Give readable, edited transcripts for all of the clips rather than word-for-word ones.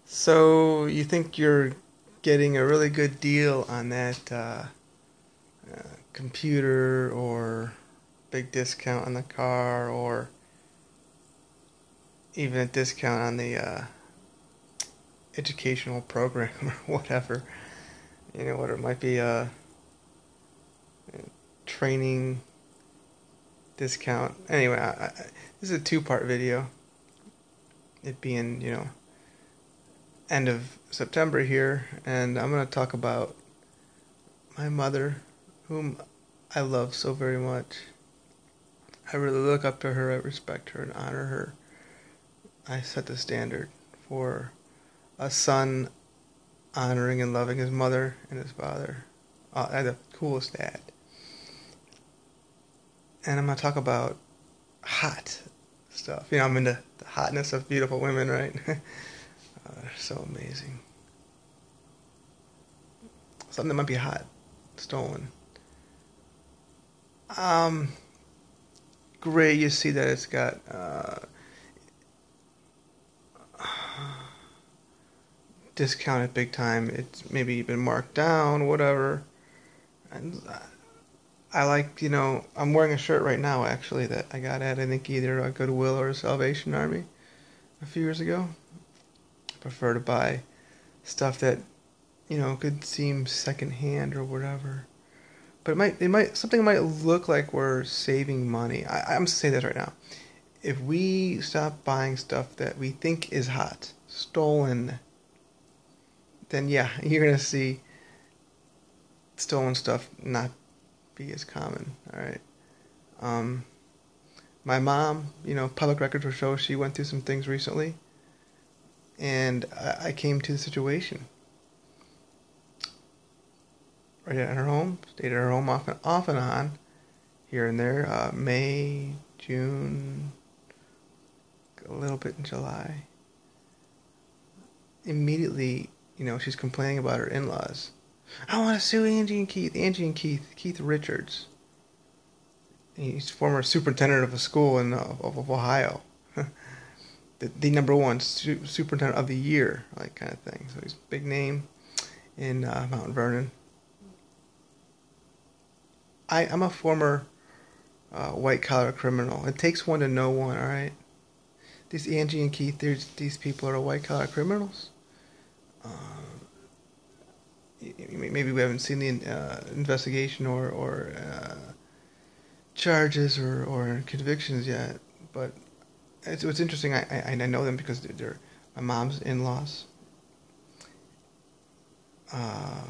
So you think you're getting a really good deal on that computer or big discount on the car or even a discount on the educational program or whatever. You know what it might be training discount. Anyway, this is a two-part video. It being, end of September here, and I'm going to talk about my mother, whom I love so very much. I really look up to her, I respect her, and honor her. I set the standard for a son honoring and loving his mother and his father. I had the coolest dad. And I'm going to talk about hot stuff. I'm into the hotness of beautiful women, right? They're so amazing. Something that might be hot, stolen. Um, Great. You see that it's got discounted big time. It's maybe been marked down, whatever. And I like, I'm wearing a shirt right now actually that I got at I think either a Goodwill or a Salvation Army a few years ago. I prefer to buy stuff that could seem secondhand or whatever. But something might look like we're saving money. I'm gonna say this right now. If we stop buying stuff that we think is hot, stolen, then yeah, you're gonna see stolen stuff not be as common. All right. Um, my mom, public records will show she went through some things recently, and I came to the situation right at her home, stayed at her home off and on, here and there, May, June, a little bit in July. Immediately, she's complaining about her in-laws. I want to sue Angie and Keith Richards. He's former superintendent of a school of Ohio. the number one superintendent of the year, like kind of thing. So he's a big name in Mount Vernon. I'm a former white collar criminal. It takes one to know one, all right? These Angie and Keith, these people are white collar criminals. Maybe we haven't seen the investigation or charges or convictions yet, but it's interesting. I know them because they're my mom's in-laws. Uh,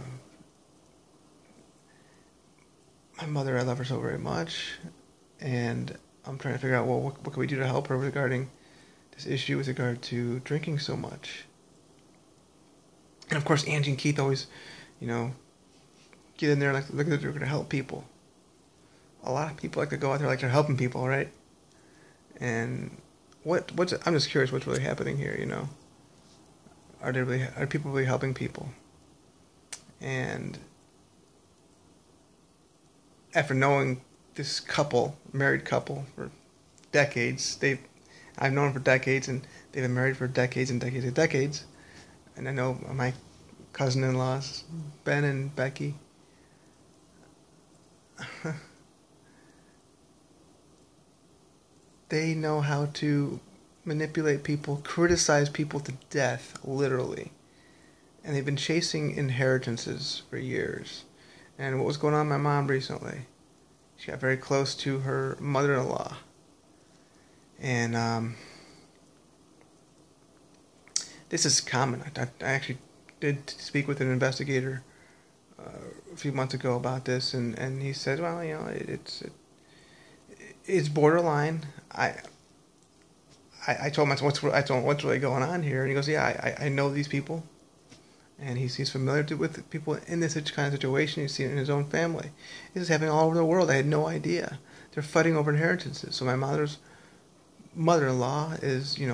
my mother, I love her so very much, and I'm trying to figure out, well, what can we do to help her regarding this issue with regard to drinking so much. And of course, Angie and Keith always, get in there like they're going to help people. A lot of people like to go out there like they're helping people, right? And I'm just curious what's really happening here. Are people really helping people? And after knowing this married couple for decades, I've known them for decades, and they've been married for decades and decades and decades. And I know my cousin-in-laws, Ben and Becky. They know how to manipulate people, criticize people to death, literally. And they've been chasing inheritances for years. And what was going on with my mom recently? She got very close to her mother-in-law. And this is common. I actually did speak with an investigator a few months ago about this, and he said, well, it's borderline. I told him what's really going on here, and he goes, yeah, I know these people, and he's familiar with people in this kind of situation. He's seen it in his own family. This is happening all over the world. I had no idea. They're fighting over inheritances. So my mother-in-law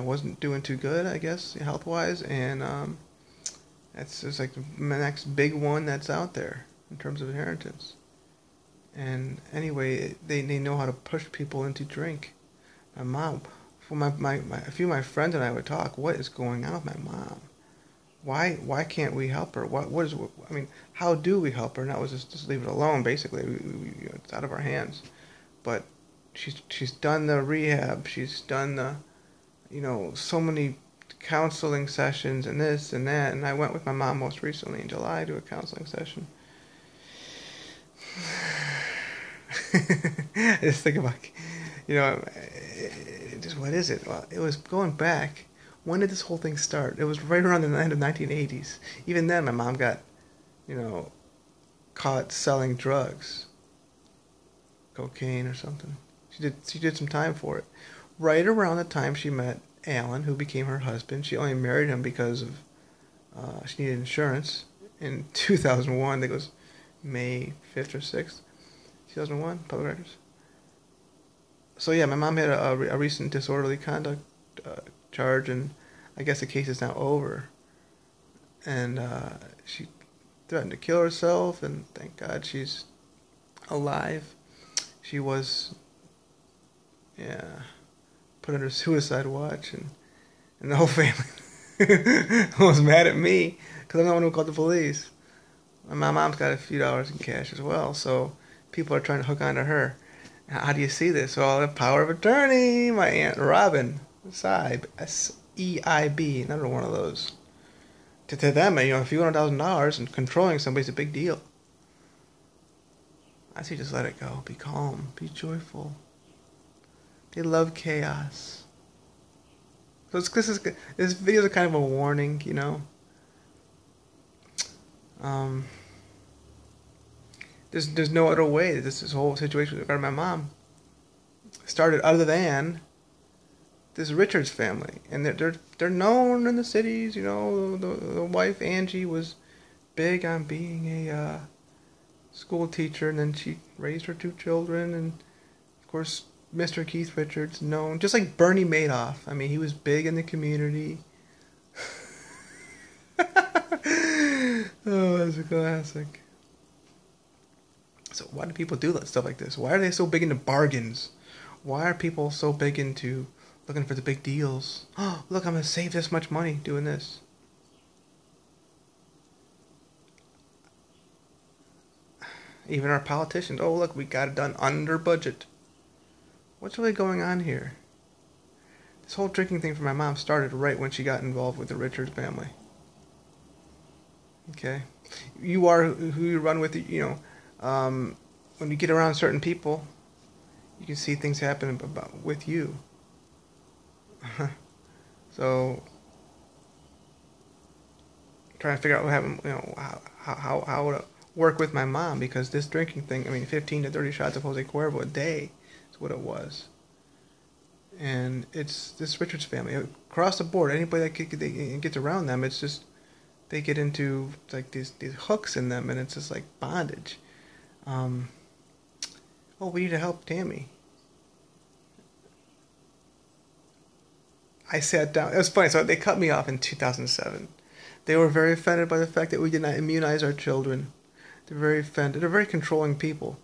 wasn't doing too good, I guess, health wise, and that's just like the next big one that's out there in terms of inheritance. And anyway, they know how to push people into drink. My mom, for a few of my friends and I would talk, what is going on with my mom? why can't we help her? What is, I mean, how do we help her? And that was just leave it alone, basically. It's out of our hands. But she's done the rehab. She's done the, so many counseling sessions and this and that. And I went with my mom most recently in July to a counseling session. I just think about, just what is it? Well, it was going back. When did this whole thing start? It was right around the end of 1980s. Even then, my mom got, caught selling drugs, cocaine or something. She did some time for it. Right around the time she met Alan, who became her husband. She only married him because of she needed insurance. In 2001, I think it was May 5th or 6th, 2001, public records. So yeah, my mom had a recent disorderly conduct charge, and I guess the case is now over. And she threatened to kill herself, and thank God she's alive. She was, put under suicide watch, and the whole family was mad at me because I'm the one who called the police. And my mom's got a few dollars in cash as well, so people are trying to hook onto her. How do you see this? Well, the power of attorney. My Aunt Robin Seib, Seib, another one of those. To them, a few $100,000 and controlling somebody's a big deal. I say just let it go. Be calm. Be joyful. They love chaos. So this video is kind of a warning, There's no other way that this whole situation regarding my mom started other than this Richards family, and they're known in the cities. The wife Angie was big on being a school teacher, and then she raised her 2 children, and of course Mr. Keith Richards, known just like Bernie Madoff. I mean, he was big in the community. Oh, that's a classic. So why do people do stuff like this? Why are they so big into bargains? Why are people so big into looking for the big deals? Oh, look, I'm going to save this much money doing this. Even our politicians, oh, look, we got it done under budget. What's really going on here? This whole drinking thing for my mom started right when she got involved with the Richards family. Okay? You are who you run with, when you get around certain people, you can see things happen with you. So, trying to figure out what happened, how to work with my mom, because this drinking thing, 15 to 30 shots of Jose Cuervo a day is what it was. And it's this Richards family. Across the board, anybody that gets around them, it's just, they get into like these hooks in them, and it's just like bondage. Oh, we need to help Tammy. I sat down. It was funny. So they cut me off in 2007. They were very offended by the fact that we did not immunize our children. They're very offended. They're very controlling people.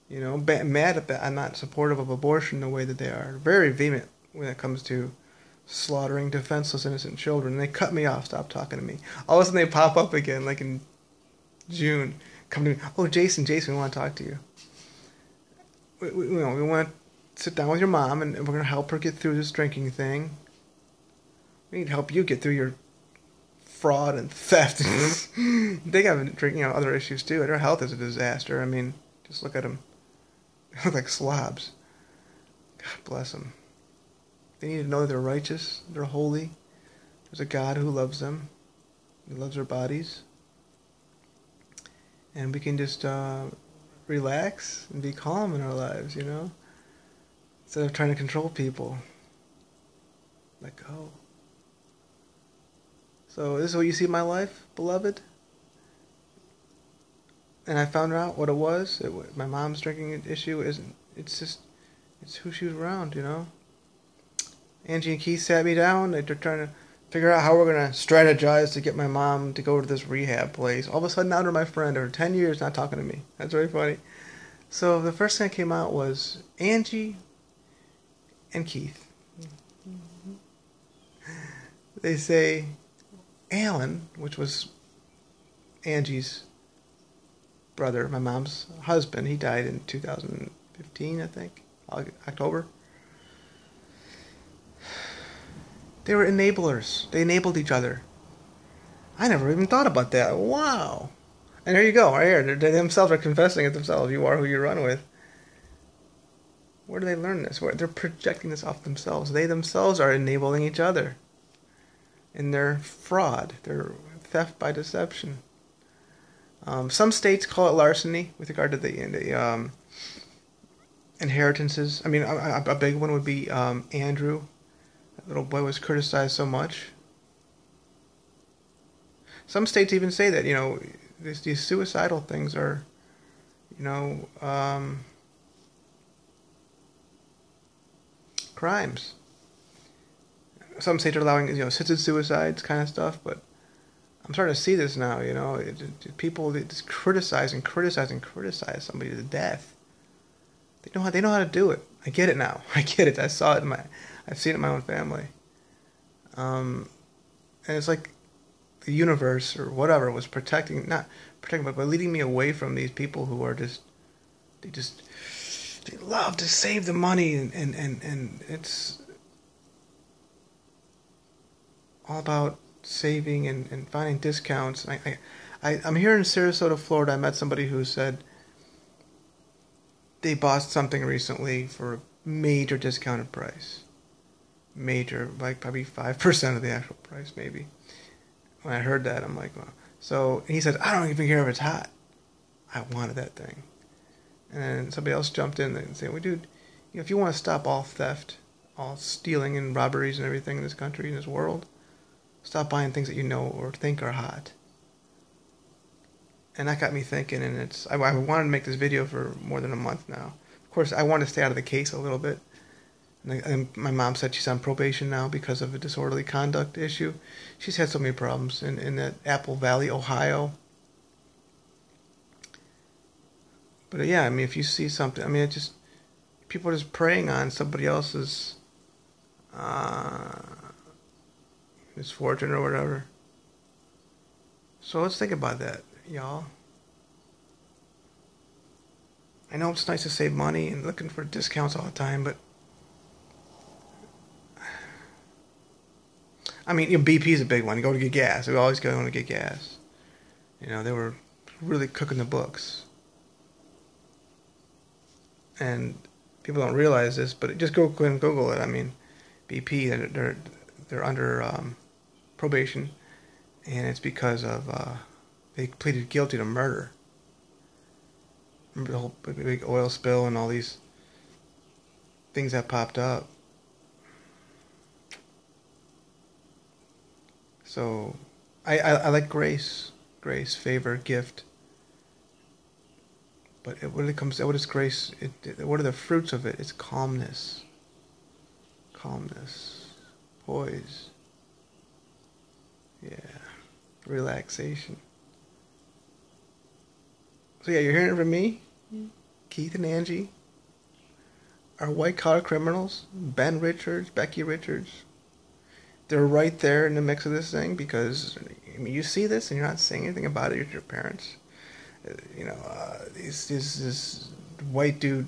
Mad at that. I'm not supportive of abortion the way that they are. Very vehement when it comes to slaughtering defenseless, innocent children. And they cut me off, stopped talking to me. All of a sudden they pop up again, like in June. Come to me. Oh, Jason, we want to talk to you. We want to sit down with your mom, and we're going to help her get through this drinking thing. We need to help you get through your fraud and theft. They got drinking, other issues too. Their health is a disaster. Just look at them. They look like slobs. God bless them. They need to know that they're righteous, they're holy. There's a God who loves them. He loves their bodies. And we can just relax and be calm in our lives, instead of trying to control people. Let go. So this is what you see in my life, beloved. And I found out what it was. My mom's drinking issue isn't. It's who she was around, Angie and Keith sat me down. They're trying to figure out how we're going to strategize to get my mom to go to this rehab place. All of a sudden, now they're my friend. They're 10 years not talking to me. That's very funny. So the first thing that came out was Angie and Keith. They say, Alan, which was Angie's brother, my mom's husband, he died in 2015, I think, October. They were enablers. They enabled each other. I never even thought about that. Wow. And there you go, right here. They themselves are confessing it themselves. You are who you run with. Where do they learn this? Where they're projecting this off themselves. They themselves are enabling each other in their fraud, their theft by deception. Some states call it larceny with regard to the inheritances. I mean, a big one would be Andrew. That little boy was criticized so much. Some states even say that, these suicidal things are, crimes. Some states are allowing, assisted suicides kind of stuff, but I'm starting to see this now, people just criticize and criticize and criticize somebody to death. They know how to do it. I get it now. I get it. I've seen it in my own family. And it's like the universe or whatever was not protecting, but leading me away from these people who are they love to save the money, and it's all about saving and finding discounts. I'm here in Sarasota, Florida. I met somebody who said they bought something recently for a major discounted price. Major, like probably 5% of the actual price, maybe. When I heard that, I'm like, wow. So he said, I don't even care if it's hot. I wanted that thing. And then somebody else jumped in and said, well, dude, if you want to stop all theft, all stealing and robberies and everything in this country, in this world, stop buying things that you know or think are hot. And that got me thinking, and I wanted to make this video for more than a month now. Of course, I want to stay out of the case a little bit. And my mom said she's on probation now because of a disorderly conduct issue. She's had so many problems in that Apple Valley, Ohio. But yeah, I mean, if you see something, I mean, people are just preying on somebody else's misfortune or whatever. So let's think about that, y'all. I know it's nice to save money and looking for discounts all the time, but I mean, BP is a big one. You go to get gas. We always go to get gas. They were really cooking the books. And people don't realize this, but just go and Google it. I mean, BP, they're under probation, and it's because of they pleaded guilty to murder. Remember the whole big oil spill and all these things that popped up. So, I like grace, favor, gift. But when it comes to what is grace, what are the fruits of it? It's calmness, poise, relaxation. So yeah, you're hearing it from me, Keith and Angie, are white-collar criminals, Ben Richards, Becky Richards. They're right there in the mix of this thing because, I mean, you see this and you're not saying anything about it. You're your parents. This white dude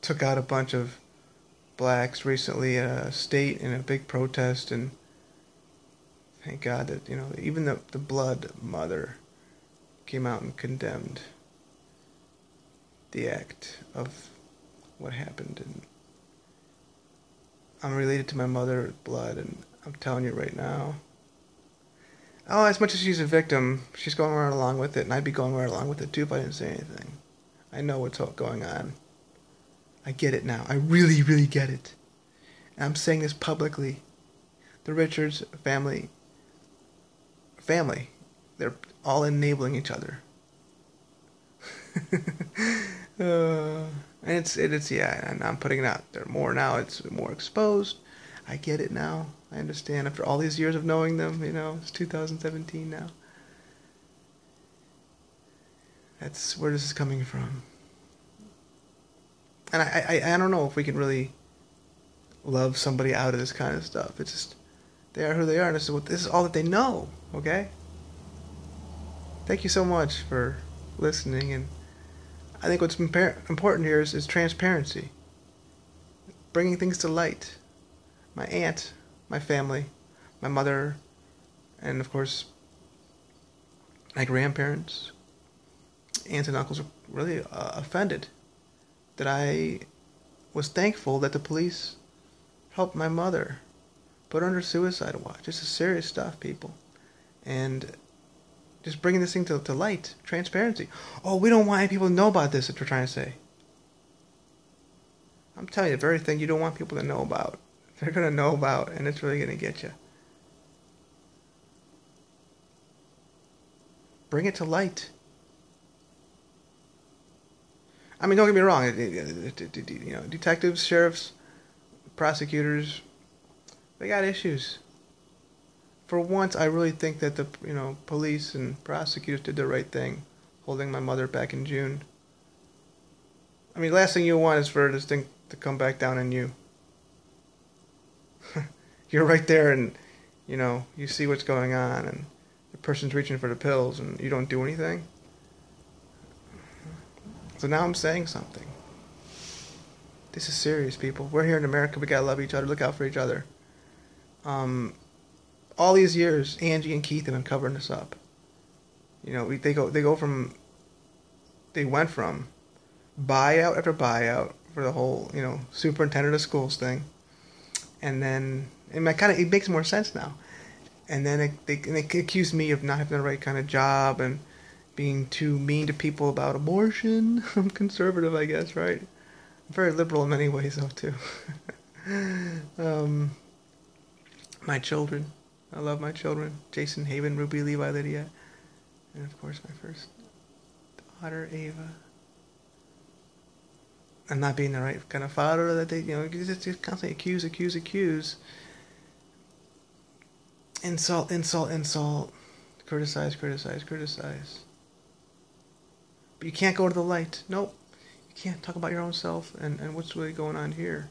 took out a bunch of blacks recently at a state in a big protest, and thank God that, even the blood mother came out and condemned the act of what happened. And I'm related to my mother with blood, and I'm telling you right now, as much as she's a victim, she's going right along with it, and I'd be going right along with it too if I didn't say anything. I know what's going on. I get it now. I really, really get it. And I'm saying this publicly. The Richards family, they're all enabling each other. And and I'm putting it out there more now. It's more exposed. I get it now. I understand after all these years of knowing them, it's 2017 now. That's where this is coming from. And I don't know if we can really love somebody out of this kind of stuff. It's just, They are who they are, and this is all that they know. Okay. Thank you so much for listening, and I think what's important here is transparency, bringing things to light. My aunt, my family, my mother, and of course my grandparents, aunts and uncles were really offended that I was thankful that the police helped my mother, put her under suicide watch. This is serious stuff, people. And just bringing this thing to light, transparency. Oh, we don't want any people to know about this, that we're trying to say. I'm telling you, the very thing you don't want people to know about, they're going to know about, and it's really going to get you. Bring it to light. I mean, don't get me wrong. You know, detectives, sheriffs, prosecutors, they got issues. For once, I really think that the police and prosecutors did the right thing, holding my mother back in June. I mean, last thing you want is for this thing to come back down on you. You're right there, and you see what's going on, and the person's reaching for the pills, and you don't do anything. So now I'm saying something. This is serious, people. We're here in America. We gotta love each other. Look out for each other. All these years, Angie and Keith have been covering this up. They went from buyout after buyout for the whole, superintendent of schools thing, and then it makes more sense now. And then they accuse me of not having the right kind of job and being too mean to people about abortion. I'm conservative, I guess, right? I'm very liberal in many ways, though, too. My children. I love my children. Jason, Haven, Ruby, Levi, Lydia. And, of course, my first daughter, Ava. I'm not being the right kind of father that they, just constantly accuse. Insult. Criticize. But you can't go to the light. Nope. You can't talk about your own self and what's really going on here.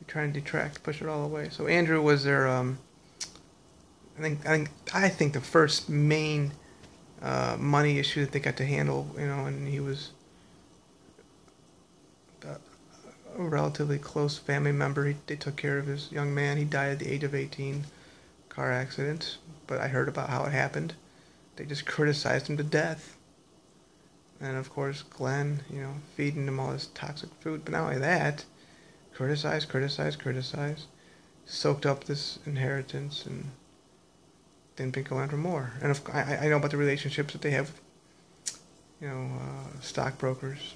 They try and detract, push it all away. So Andrew was their, I think the first main money issue that they got to handle, and he was a relatively close family member. They took care of his young man. He died at the age of 18, car accident. But I heard about how it happened. They just criticized him to death. And of course, Glenn, feeding him all this toxic food. But not only that, criticize. Soaked up this inheritance and didn't think going for more. And I know about the relationships that they have, stockbrokers.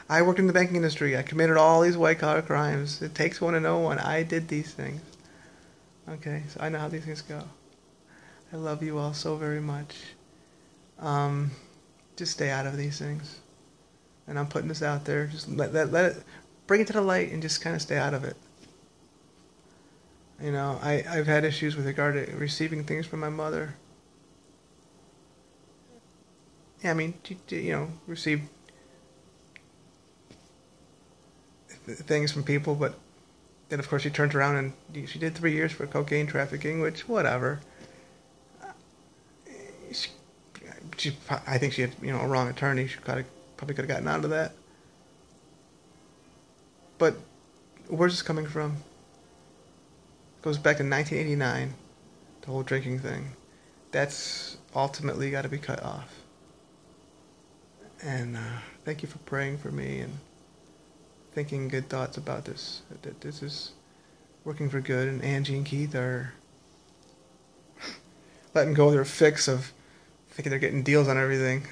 I worked in the banking industry. I committed all these white-collar crimes. It takes one to know one. I did these things. Okay, so I know how these things go. I love you all so very much. Just stay out of these things. And I'm putting this out there. Just let it, bring it to the light and just kind of stay out of it. I've had issues with regard to receiving things from my mother. Yeah, I mean, receive things from people, but then of course she turns around and she did 3 years for cocaine trafficking, which whatever. I think she had a wrong attorney. She probably could have gotten out of that. But where's this coming from? It goes back to 1989, the whole drinking thing. That's ultimately got to be cut off. And thank you for praying for me and thinking good thoughts about this. That this is working for good, and Angie and Keith are letting go of their fix of thinking they're getting deals on everything.